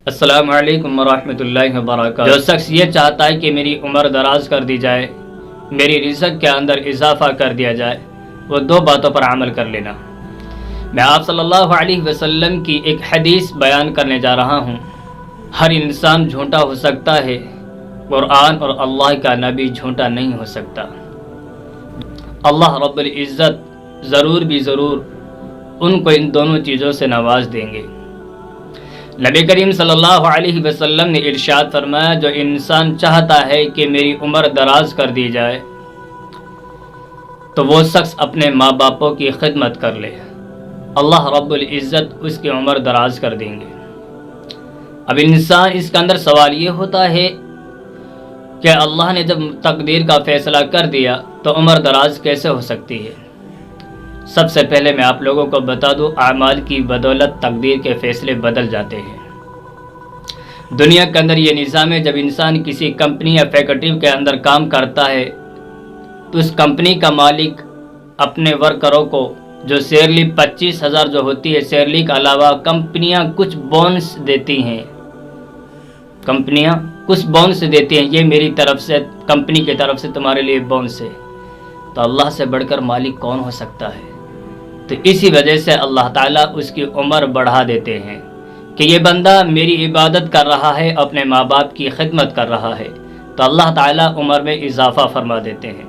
السلام علیکم ورحمۃ اللہ وبرکاتہ۔ جو شخص یہ چاہتا ہے کہ میری عمر دراز کر دی جائے، میری رزق کے اندر اضافہ کر دیا جائے، وہ دو باتوں پر عمل کر لینا۔ میں آپ صلی اللہ علیہ وسلم کی ایک حدیث بیان کرنے جا رہا ہوں۔ ہر انسان جھوٹا ہو سکتا ہے، قرآن اور اللہ کا نبی جھوٹا نہیں ہو سکتا۔ اللہ رب العزت ضرور بھی ضرور ان کو ان دونوں چیزوں سے نواز دیں گے۔ نبی کریم صلی اللہ علیہ وسلم نے ارشاد فرمایا، جو انسان چاہتا ہے کہ میری عمر دراز کر دی جائے تو وہ شخص اپنے ماں باپوں کی خدمت کر لے، اللہ رب العزت اس کی عمر دراز کر دیں گے۔ اب انسان اس کے اندر سوال یہ ہوتا ہے کہ اللہ نے جب تقدیر کا فیصلہ کر دیا تو عمر دراز کیسے ہو سکتی ہے؟ سب سے پہلے میں آپ لوگوں کو بتا دوں، اعمال کی بدولت تقدیر کے فیصلے بدل جاتے ہیں۔ دنیا کے اندر یہ نظام ہے، جب انسان کسی کمپنی یا فیکٹری کے اندر کام کرتا ہے تو اس کمپنی کا مالک اپنے ورکروں کو جو سیلری 25,000 جو ہوتی ہے، سیلری کے علاوہ کمپنیاں کچھ بونس دیتی ہیں، یہ میری طرف سے، کمپنی کی طرف سے تمہارے لیے بونس ہے۔ تو اللہ سے بڑھ کر مالک کون ہو سکتا ہے؟ تو اسی وجہ سے اللہ تعالیٰ اس کی عمر بڑھا دیتے ہیں کہ یہ بندہ میری عبادت کر رہا ہے، اپنے ماں باپ کی خدمت کر رہا ہے، تو اللہ تعالیٰ عمر میں اضافہ فرما دیتے ہیں۔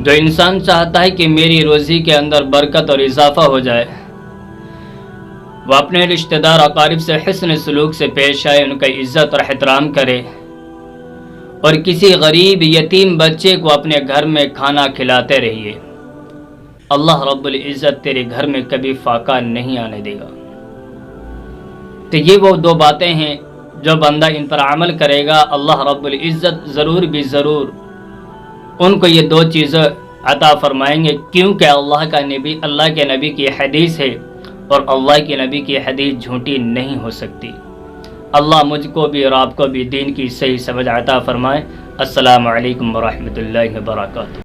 جو انسان چاہتا ہے کہ میری روزی کے اندر برکت اور اضافہ ہو جائے، وہ اپنے رشتہ دار اقارب سے حسن سلوک سے پیش آئے، ان کا عزت اور احترام کرے، اور کسی غریب یتیم بچے کو اپنے گھر میں کھانا کھلاتے رہیے، اللہ رب العزت تیرے گھر میں کبھی فاقہ نہیں آنے دے گا۔ تو یہ وہ دو باتیں ہیں، جو بندہ ان پر عمل کرے گا، اللہ رب العزت ضرور بھی ضرور ان کو یہ دو چیزیں عطا فرمائیں گے، کیونکہ اللہ کے نبی کی حدیث ہے، اور اللہ کے نبی کی حدیث جھوٹی نہیں ہو سکتی۔ اللہ مجھ کو بھی اور آپ کو بھی دین کی صحیح سمجھ عطا فرمائے۔ السلام علیکم ورحمۃ اللہ وبرکاتہ۔